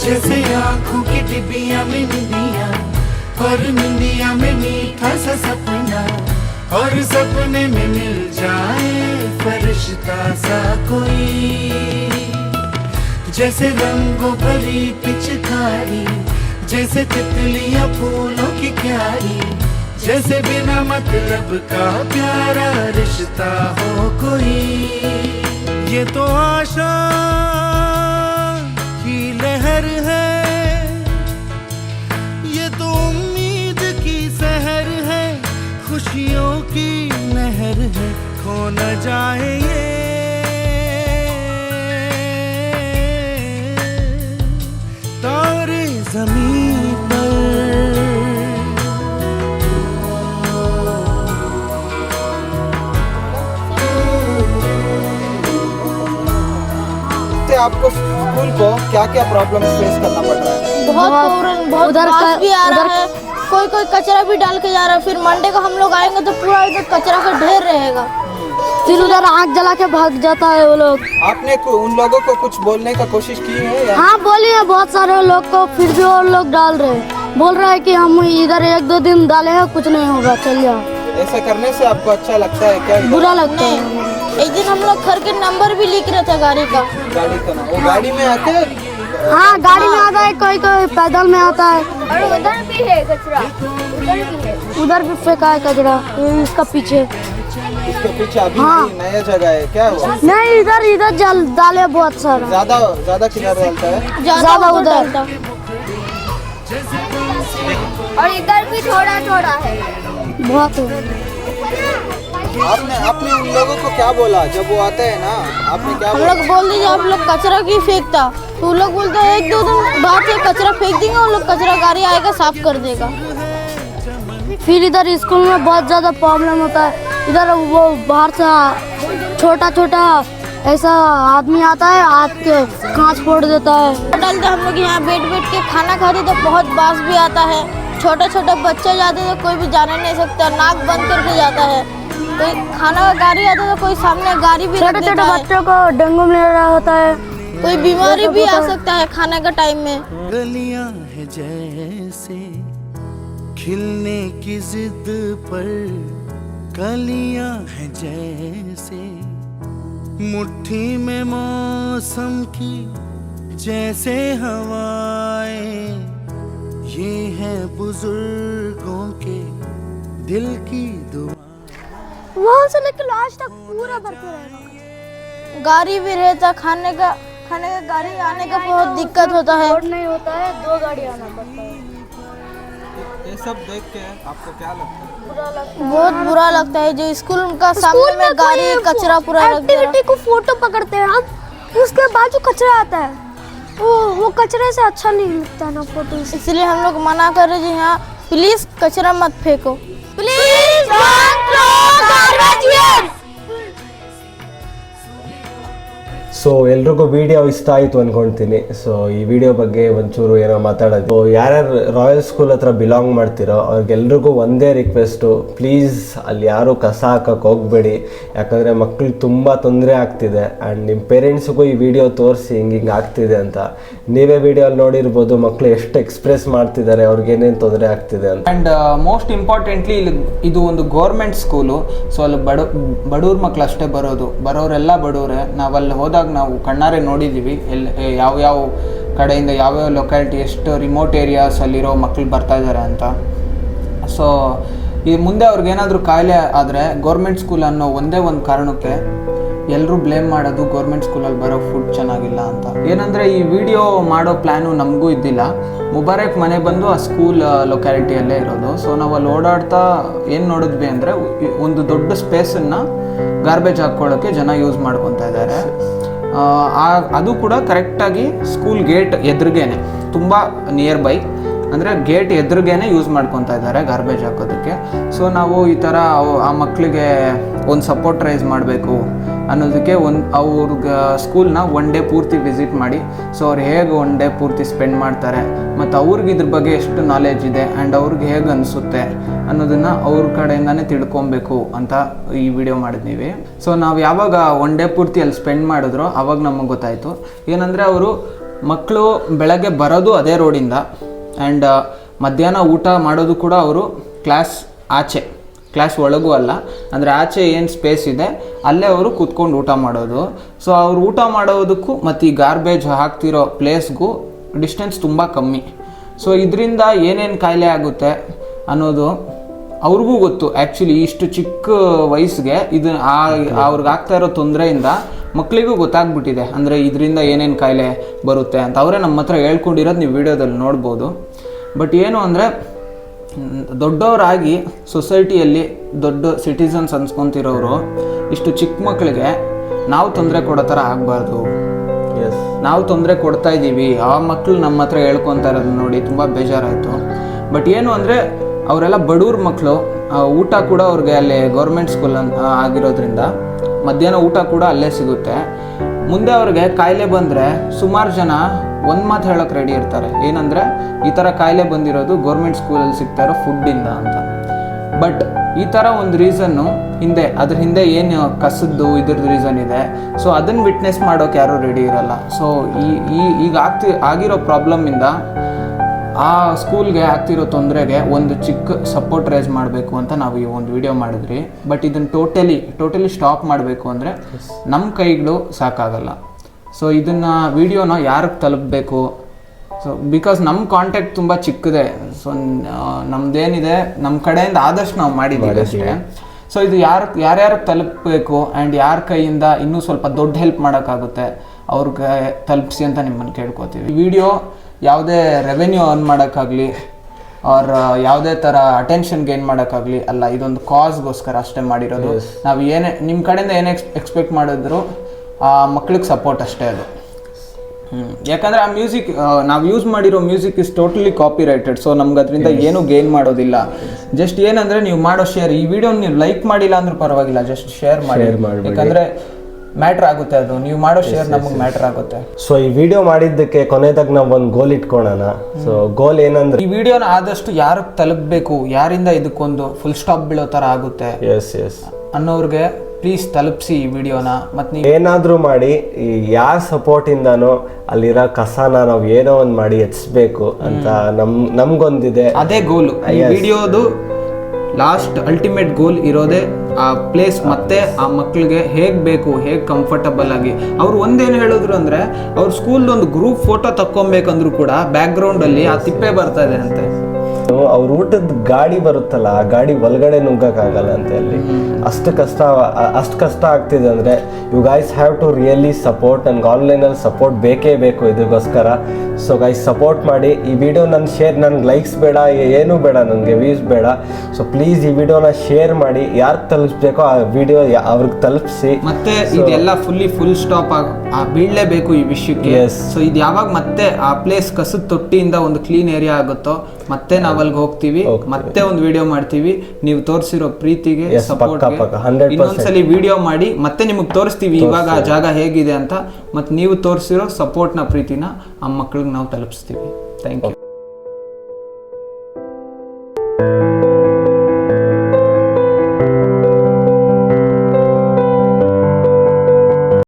जैसे आंखों की डिबिया में निंदिया, और निंदिया में मीठा सा सपना, और सपने में मिल जाए फरिश्ता सा कोई। जैसे रंगों भरी पिचकारी, जैसे तितलियां फूलों की क्यारी, जैसे बिना मतलब का प्यारा रिश्ता हो कोई। ये तो आशा की लहर है, ये तो उम्मीद की सहर है, खुशियों की लहर है, खो न जाए ये तारे ज़मीं पर। आपको स्कूल को क्या क्या प्रॉब्लम्स फेस करना पड़ रहा है? बहुत उधर भी आ रहा है, कोई कचरा भी डाल के जा रहा है। फिर मंडे को हम लोग आएंगे तो पूरा इधर कचरा का ढेर रहेगा, फिर उधर आग जला के भाग जाता है वो लोग। आपने उन लोगों को कुछ बोलने का कोशिश की है या? हाँ बोली है बहुत सारे लोग को, फिर भी वो लोग डाल रहे हैं, बोल रहा है कि हम इधर 1-2 दिन डाले हैं, कुछ नहीं होगा, चल जाओ। ऐसा करने से आपको अच्छा लगता है क्या? बुरा लगता है। एक दिन हम लोग घर के नंबर भी लिख रहे थे गाड़ी का ना, वो गाड़ी में आते हैं? हाँ गाड़ी में आता है, कोई पैदल में आता है। और उधर भी है कचरा, उधर भी है, उधर भी फेंका है कचरा इसका पीछे। इसके पीछे अभी हाँ। नया जगह है क्या हुआ? नहीं इधर जल डाले बहुत सारा, ज्यादा किधर डालता है? ज्यादा उधर। और इधर भी थोड़ा थोड़ा है बहुत। आपने उन लोगों को क्या बोला जब वो आते हैं ना? आपने क्या हम बोला? लोग बोल दीजिए आप लोग कचरा क्यों फेंकता, तो वो लोग बोलते हैं 1-2 दिन बाद से कचरा फेंक देंगे, वो लोग कचरा गाड़ी आएगा साफ कर देगा। फिर इधर स्कूल में बहुत ज़्यादा प्रॉब्लम होता है। इधर वो बाहर से छोटा ऐसा आदमी आता है, हाथ के कांच फोड़ देता है। डालते हम लोग यहाँ बैठ के खाना खाते तो बहुत बास भी आता है। छोटे बच्चे जाते तो कोई भी जाने नहीं सकता, नाक बंद करके जाता है। कोई खाना का गाड़ी आता है तो कोई सामने गाड़ी भी रख देता है। बच्चों को डेंगू मलेरिया होता है, कोई बीमारी भी आ सकता है खाने का टाइम में। गलियां है जैसे खिलने की जिद पर, कलियां है जैसे मुट्ठी में मौसम की जैसे हवाएं, ये है बुजुर्गों के दिल की दुआ। वहाँ से लेकर लास्ट तक पूरा भरते रहेगा। गाड़ी भी रहता, खाने का गाड़ी आने का बहुत दिक्कत होता है। नहीं होता है, 2 गाड़ी आना पड़ता है। ये सब देख के आपको क्या लगता है? बहुत बुरा लगता है। जो स्कूल का सामने में गाड़ी कचरा पूरा रख दिया। एक्टिविटी को फोटो पकड़ते हैं हम, उसके बाद जो कचरा आता है वो कचरे से अच्छा नहीं लगता ना फोटो, इसलिए हम लोग मना कर रहे हैं यहाँ प्लीज कचरा मत फेंको, please don't throw garbage here. So ಎಲ್ರಿಗೂ ವಿಡಿಯೋ ಇಷ್ಟ ಆಯಿತು ಅಂದ್ಕೊಳ್ತೀನಿ. ಸೊ ಈ ವಿಡಿಯೋ ಬಗ್ಗೆ ಒಂಚೂರು ಏನೋ ಮಾತಾಡೋದು. ಯಾರ್ಯಾರು ರಾಯಲ್ ಸ್ಕೂಲ್ ಹತ್ರ ಬಿಲಾಂಗ್ ಮಾಡ್ತಿರೋ ಅವ್ರಿಗೆಲ್ರಿಗೂ ಒಂದೇ ರಿಕ್ವೆಸ್ಟು, ಪ್ಲೀಸ್ ಅಲ್ಲಿ ಯಾರೂ ಕಸ ಹಾಕಕ್ಕೆ ಹೋಗಬೇಡಿ. ಯಾಕಂದರೆ ಮಕ್ಳಿಗೆ ತುಂಬ ತೊಂದರೆ ಆಗ್ತಿದೆ. ಆ್ಯಂಡ್ ನಿಮ್ಮ ಪೇರೆಂಟ್ಸ್ಗೂ ಈ ವಿಡಿಯೋ ತೋರಿಸಿ ಹಿಂಗೆ ಆಗ್ತಿದೆ ಅಂತ. ನೀವೇ ವಿಡಿಯೋಲ್ಲಿ ನೋಡಿರ್ಬೋದು ಮಕ್ಕಳು ಎಷ್ಟು ಎಕ್ಸ್ಪ್ರೆಸ್ ಮಾಡ್ತಿದ್ದಾರೆ, ಅವ್ರಿಗೇನೇನು ತೊಂದರೆ ಆಗ್ತಿದೆ ಅಂತ. ಆ್ಯಂಡ್ ಮೋಸ್ಟ್ ಇಂಪಾರ್ಟೆಂಟ್ಲಿ ಇದು ಒಂದು ಗೌರ್ಮೆಂಟ್ ಸ್ಕೂಲು. ಸೊ ಅಲ್ಲಿ ಬಡವ್ರ ಮಕ್ಳು ಅಷ್ಟೇ ಬರೋರೆಲ್ಲ ಬಡವರೇ. ನಾವಲ್ಲಿ ಹೋದಾಗ ನಾವು ಕಣ್ಣಾರೆ ನೋಡಿದ್ದೀವಿ ಯಾವ ಕಡೆಯಿಂದ ಯಾವ್ಯಾವ ಲೊಕ್ಯಾಲಿಟಿ, ಎಷ್ಟು ರಿಮೋಟ್ ಏರಿಯಾಸಲ್ಲಿರೋ ಮಕ್ಕಳು ಬರ್ತಾ ಇದ್ದಾರೆ ಅಂತ. ಸೊ ಈ ಮುಂದೆ ಅವ್ರಿಗೇನಾದರೂ ಕಾಯಿಲೆ ಆದರೆ ಗೌರ್ಮೆಂಟ್ ಸ್ಕೂಲ್ ಅನ್ನೋ ಒಂದೇ ಒಂದು ಕಾರಣಕ್ಕೆ ಎಲ್ಲರೂ ಬ್ಲೇಮ್ ಮಾಡೋದು ಗೌರ್ಮೆಂಟ್ ಸ್ಕೂಲಲ್ಲಿ ಬರೋ ಫುಡ್ ಚೆನ್ನಾಗಿಲ್ಲ ಅಂತ. ಏನಂದರೆ ಈ ವಿಡಿಯೋ ಮಾಡೋ ಪ್ಲ್ಯಾನು ನಮಗೂ ಇದ್ದಿಲ್ಲ. ಮುಬಾರಕ್ ಮನೆ ಬಂದು ಆ ಸ್ಕೂಲ್ ಲೊಕ್ಯಾಲಿಟಿಯಲ್ಲೇ ಇರೋದು. ಸೊ ನಾವು ಅಲ್ಲಿ ಓಡಾಡ್ತಾ ಏನು ನೋಡಿದ್ವಿ ಅಂದರೆ ಒಂದು ದೊಡ್ಡ ಸ್ಪೇಸನ್ನು ಗಾರ್ಬೇಜ್ ಹಾಕ್ಕೊಳ್ಳೋಕ್ಕೆ ಜನ ಯೂಸ್ ಮಾಡ್ಕೊತಾ ಇದ್ದಾರೆ. ಅದು ಕೂಡ ಕರೆಕ್ಟಾಗಿ ಸ್ಕೂಲ್ ಗೇಟ್ ಎದುರಿಗೇನೆ, ತುಂಬ ನಿಯರ್ ಬೈ, ಅಂದರೆ ಗೇಟ್ ಎದುರಿಗೇನೆ ಯೂಸ್ ಮಾಡ್ಕೊತಾ ಇದ್ದಾರೆ ಗಾರ್ಬೇಜ್ ಹಾಕೋದಕ್ಕೆ. ಸೊ ನಾವು ಈ ಥರ ಆ ಮಕ್ಕಳಿಗೆ ಒಂದು ಸಪೋರ್ಟ್ ರೈಸ್ ಮಾಡಬೇಕು ಅನ್ನೋದಕ್ಕೆ ಅವ್ರಿಗೆ ಸ್ಕೂಲ್ನ 1 ಡೇ ಪೂರ್ತಿ ವಿಸಿಟ್ ಮಾಡಿ, ಸೊ ಅವ್ರು ಹೇಗೆ 1 ಡೇ ಪೂರ್ತಿ ಸ್ಪೆಂಡ್ ಮಾಡ್ತಾರೆ ಮತ್ತು ಅವ್ರಿಗೆ ಇದ್ರ ಬಗ್ಗೆ ಎಷ್ಟು ನಾಲೆಜ್ ಇದೆ ಆ್ಯಂಡ್ ಅವ್ರಿಗೆ ಹೇಗೆ ಅನಿಸುತ್ತೆ ಅನ್ನೋದನ್ನು ಅವ್ರ ಕಡೆಯಿಂದನೇ ತಿಳ್ಕೊಬೇಕು ಅಂತ ಈ ವಿಡಿಯೋ ಮಾಡಿದ್ವಿ. ಸೊ ನಾವು ಯಾವಾಗ 1 ಡೇ ಪೂರ್ತಿ ಅಲ್ಲಿ ಸ್ಪೆಂಡ್ ಮಾಡಿದ್ರೋ ಆವಾಗ ನಮಗೆ ಗೊತ್ತಾಯಿತು ಏನಂದರೆ ಅವರು ಮಕ್ಕಳು ಬೆಳಗ್ಗೆ ಬರೋದು ಅದೇ ರೋಡಿಂದ ಆ್ಯಂಡ್ ಮಧ್ಯಾಹ್ನ ಊಟ ಮಾಡೋದು ಕೂಡ ಅವರು ಕ್ಲಾಸ್ ಒಳಗೂ ಅಲ್ಲ, ಅಂದರೆ ಆಚೆ ಏನು ಸ್ಪೇಸ್ ಇದೆ ಅಲ್ಲೇ ಅವರು ಕೂತ್ಕೊಂಡು ಊಟ ಮಾಡೋದು. ಸೊ ಅವ್ರು ಊಟ ಮಾಡೋದಕ್ಕೂ ಮತ್ತು ಈ ಗಾರ್ಬೇಜ್ ಹಾಕ್ತಿರೋ ಪ್ಲೇಸ್ಗೂ ಡಿಸ್ಟೆನ್ಸ್ ತುಂಬ ಕಮ್ಮಿ. ಸೊ ಇದರಿಂದ ಏನೇನು ಕಾಯಿಲೆ ಆಗುತ್ತೆ ಅನ್ನೋದು ಅವ್ರಿಗೂ ಗೊತ್ತು. ಆ್ಯಕ್ಚುಲಿ ಇಷ್ಟು ಚಿಕ್ಕ ವಯಸ್ಸಿಗೆ ಇದು ಅವ್ರಿಗೆ ಆಗ್ತಾ ಇರೋ ತೊಂದರೆಯಿಂದ ಮಕ್ಕಳಿಗೂ ಗೊತ್ತಾಗ್ಬಿಟ್ಟಿದೆ, ಅಂದರೆ ಇದರಿಂದ ಏನೇನು ಕಾಯಿಲೆ ಬರುತ್ತೆ ಅಂತ ಅವರೇ ನಮ್ಮ ಹತ್ರ ಹೇಳ್ಕೊಂಡಿರೋದು ನೀವು ವಿಡಿಯೋದಲ್ಲಿ ನೋಡ್ಬೋದು. ಬಟ್ ಏನು ಅಂದರೆ ದೊಡ್ಡವರಾಗಿ ಸೊಸೈಟಿಯಲ್ಲಿ ದೊಡ್ಡ ಸಿಟಿಸನ್ಸ್ ಅನ್ಸ್ಕೊತಿರೋರು ಇಷ್ಟು ಚಿಕ್ಕ ಮಕ್ಕಳಿಗೆ ನಾವು ತೊಂದರೆ ಕೊಡೋ ಥರ ಆಗಬಾರ್ದು. ನಾವು ತೊಂದರೆ ಕೊಡ್ತಾ ಇದ್ದೀವಿ, ಆ ಮಕ್ಕಳು ನಮ್ಮ ಹತ್ರ ಹೇಳ್ಕೊತಾ ಇರೋದು ನೋಡಿ ತುಂಬ ಬೇಜಾರಾಯಿತು. ಬಟ್ ಏನು ಅಂದರೆ ಅವರೆಲ್ಲ ಬಡವ್ರ ಮಕ್ಕಳು, ಊಟ ಕೂಡ ಅವ್ರಿಗೆ ಅಲ್ಲಿ ಗೌರ್ಮೆಂಟ್ ಸ್ಕೂಲ್ ಆಗಿರೋದ್ರಿಂದ ಮಧ್ಯಾಹ್ನ ಊಟ ಕೂಡ ಅಲ್ಲೇ ಸಿಗುತ್ತೆ. ಮುಂದೆ ಅವ್ರಿಗೆ ಕಾಯಿಲೆ ಬಂದರೆ ಸುಮಾರು ಜನ ಒಂದು ಮಾತು ಹೇಳೋಕ್ಕೆ ರೆಡಿ ಇರ್ತಾರೆ, ಏನಂದರೆ ಈ ಥರ ಕಾಯಿಲೆ ಬಂದಿರೋದು ಗೌರ್ಮೆಂಟ್ ಸ್ಕೂಲಲ್ಲಿ ಸಿಗ್ತಾ ಇರೋ ಫುಡ್ಡಿಂದ ಅಂತ. ಬಟ್ ಈ ಥರ ಒಂದು ರೀಸನ್ನು ಅದ್ರ ಹಿಂದೆ ಏನು ಕಸದ್ದು ಇದ್ರದ್ದು ರೀಸನ್ ಇದೆ. ಸೊ ಅದನ್ನು ವಿಟ್ನೆಸ್ ಮಾಡೋಕೆ ಯಾರೂ ರೆಡಿ ಇರಲ್ಲ. ಸೊ ಈಗ ಆಗಿರೋ ಪ್ರಾಬ್ಲಮ್ಮಿಂದ ಆ ಸ್ಕೂಲ್ಗೆ ಆಗ್ತಿರೋ ತೊಂದರೆಗೆ ಒಂದು ಚಿಕ್ಕ ಸಪೋರ್ಟ್ ರೈಸ್ ಮಾಡಬೇಕು ಅಂತ ನಾವು ಈ ಒಂದು ವಿಡಿಯೋ ಮಾಡಿದ್ರಿ. ಬಟ್ ಇದನ್ನು ಟೋಟಲಿ ಸ್ಟಾಪ್ ಮಾಡಬೇಕು ಅಂದರೆ ನಮ್ಮ ಕೈಗಳು ಸಾಕಾಗಲ್ಲ. ಸೊ ಇದನ್ನು ವಿಡಿಯೋನ ಯಾರಿಗೆ ತಲುಪಬೇಕು, ಸೊ ಬಿಕಾಸ್ ನಮ್ಮ ಕಾಂಟ್ಯಾಕ್ಟ್ ತುಂಬ ಚಿಕ್ಕದೆ. ಸೊ ನಮ್ಮದೇನಿದೆ ನಮ್ಮ ಕಡೆಯಿಂದ ಆದಷ್ಟು ನಾವು ಮಾಡಿದ್ದೀವಿ ಅಷ್ಟೇ. ಸೊ ಇದು ಯಾರ್ಯಾರಿಗೆ ತಲುಪಬೇಕು ಆ್ಯಂಡ್ ಯಾರ ಕೈಯಿಂದ ಇನ್ನೂ ಸ್ವಲ್ಪ ದೊಡ್ಡ ಹೆಲ್ಪ್ ಮಾಡೋಕ್ಕಾಗುತ್ತೆ ಅವ್ರಿಗೆ ತಲುಪಿಸಿ ಅಂತ ನಿಮ್ಮನ್ನು ಕೇಳ್ಕೊತೀವಿ. ಈ ವಿಡಿಯೋ ಯಾವುದೇ ರೆವೆನ್ಯೂ ಅರ್ನ್ ಮಾಡೋಕ್ಕಾಗಲಿ ಅವ್ರ ಯಾವುದೇ ಥರ ಅಟೆನ್ಷನ್ ಗೇನ್ ಮಾಡೋಕ್ಕಾಗಲಿ ಅಲ್ಲ, ಇದೊಂದು ಕಾಸ್ಗೋಸ್ಕರ ಅಷ್ಟೇ ಮಾಡಿರೋದು. ನಾವು ನಿಮ್ಮ ಕಡೆಯಿಂದ ಏನೇ ಎಕ್ಸ್ಪೆಕ್ಟ್ ಮಾಡಿದ್ರು ಆ ಮಕ್ಳಿಗೆ ಸಪೋರ್ಟ್ ಅಷ್ಟೇ ಅದು. ಯಾಕಂದರೆ ಆ ಮ್ಯೂಸಿಕ್ ನಾವು ಯೂಸ್ ಮಾಡಿರೋ music is totally copyrighted. So ನಮ್ಗೆ ಅದರಿಂದ ಏನೂ ಗೇನ್ ಮಾಡೋದಿಲ್ಲ. ಜಸ್ಟ್ ಏನಂದರೆ ನೀವು ಮಾಡೋ ಶೇರ್, ಈ ವಿಡಿಯೋ ನೀವು ಲೈಕ್ ಮಾಡಿಲ್ಲ ಅಂದ್ರೂ ಪರವಾಗಿಲ್ಲ, ಜಸ್ಟ್ ಶೇರ್ ಮಾಡಿ. ಯಾಕಂದರೆ ಮ್ಯಾಟ್ರ್ ಆಗುತ್ತೆ, ಅದು ನೀವು ಮಾಡೋ ಶೇರ್ ನಮಗೆ ಮ್ಯಾಟ್ರ್ ಆಗುತ್ತೆ. ಸೊ ಈ ವಿಡಿಯೋ ಮಾಡಿದ್ದಕ್ಕೆ ಕೊನೆದಾಗ ನಾವು ಒಂದು ಗೋಲ್ ಇಟ್ಕೊಳ್ಳೋಣ. ಸೊ ಗೋಲ್ ಏನಂದ್ರೆ ಈ ವಿಡಿಯೋನ ಆದಷ್ಟು ಯಾರಿಗೆ ತಲುಪಬೇಕು, ಯಾರಿಂದ ಇದಕ್ಕೊಂದು ಫುಲ್ ಸ್ಟಾಪ್ ಬೀಳೋ ಥರ ಆಗುತ್ತೆ ಅನ್ನೋರಿಗೆ ಪ್ಲೀಸ್ ತಲುಪಿಸಿ ಈ ವಿಡಿಯೋನ. ಮತ್ತು ನೀವು ಏನಾದರೂ ಮಾಡಿ ಈ ಯಾರ ಸಪೋರ್ಟಿಂದನೋ ಅಲ್ಲಿರೋ ಕಸನ ನಾವು ಏನೋ ಒಂದು ಮಾಡಿ ಎಚ್ಬೇಕು ಅಂತ ನಮ್ಗೊಂದಿದೆ. ಅದೇ ಗೋಲು ಈ ವಿಡಿಯೋದು. ಲಾಸ್ಟ್ ಅಲ್ಟಿಮೇಟ್ ಗೋಲ್ ಇರೋದೇ ಆ ಪ್ಲೇಸ್ ಮತ್ತೆ ಆ ಮಕ್ಕಳಿಗೆ ಹೇಗೆ ಬೇಕು, ಹೇಗೆ ಕಂಫರ್ಟಬಲ್ ಆಗಿ. ಅವ್ರು ಒಂದೇನು ಹೇಳಿದ್ರು ಅಂದರೆ ಅವ್ರ ಸ್ಕೂಲ್ದು ಒಂದು ಗ್ರೂಪ್ ಫೋಟೋ ತಕ್ಕೊಬೇಕಂದ್ರೂ ಕೂಡ ಬ್ಯಾಕ್ಗ್ರೌಂಡಲ್ಲಿ ಆ ತಿಪ್ಪೆ ಬರ್ತಾ ಇದೆ ಅಂತೆ. ಅವ್ರ ಊಟದ ಗಾಡಿ ಬರುತ್ತಲ್ಲ, ಆ ಗಾಡಿ ಒಳಗಡೆ ನುಗ್ಗಕ್ಕಾಗಲ್ಲ ಅಂತೆ ಅಲ್ಲಿ. ಅಷ್ಟು ಕಷ್ಟ ಆಗ್ತಿದೆ ಅಂದರೆ you guys have to really support. ನನಗೆ ಆನ್ಲೈನಲ್ಲಿ ಸಪೋರ್ಟ್ ಬೇಕೇ ಬೇಕು ಇದಕ್ಕೋಸ್ಕರ. ಸೊ ಗೈಸ್ ಸಪೋರ್ಟ್ ಮಾಡಿ. ಈ ವಿಡಿಯೋ ನನಗೆ ಲೈಕ್ಸ್ ಬೇಡ, ಏನೂ ಬೇಡ, ನನಗೆ ವ್ಯೂಸ್ ಬೇಡ. ಸೊ ಪ್ಲೀಸ್ ಈ ವಿಡಿಯೋನ ಶೇರ್ ಮಾಡಿ. ಯಾರಿಗೆ ತಲುಪಿಸ್ಬೇಕೋ ಆ ವಿಡಿಯೋ ಅವ್ರಿಗೆ ತಲುಪಿಸಿ. ಮತ್ತೆ ಇದೆಲ್ಲ ಫುಲ್ ಸ್ಟಾಪ್ ಬೀಳಲೇಬೇಕು ಈ ವಿಷಯಕ್ಕೆ. ಸೊ ಇದು ಯಾವಾಗ ಮತ್ತೆ ಆ ಪ್ಲೇಸ್ ಕಸದ ತೊಟ್ಟಿಯಿಂದ ಒಂದು ಕ್ಲೀನ್ ಏರಿಯಾ ಆಗುತ್ತೋ ಮತ್ತೆ ನಾವು ಅಲ್ಲಿಗೆ ಹೋಗ್ತೀವಿ, ಮತ್ತೆ ಒಂದು ವಿಡಿಯೋ ಮಾಡ್ತೀವಿ. ನೀವು ತೋರಿಸಿರೋ ಪ್ರೀತಿಗೆ ಸಪೋರ್ಟ್ ಇನ್ನೊಂದ್ಸಲಿ ವಿಡಿಯೋ ಮಾಡಿ ಮತ್ತೆ ನಿಮಗೆ ತೋರಿಸ್ತೀವಿ ಇವಾಗ ಆ ಜಾಗ ಹೇಗಿದೆ ಅಂತ. ಮತ್ತೆ ನೀವು ತೋರಿಸಿರೋ ಸಪೋರ್ಟ್ನ ಪ್ರೀತಿನ ಆ ಮಕ್ಕಳಿಗೆ ನಾವು ತಲುಪಿಸ್ತೀವಿ. Thank you.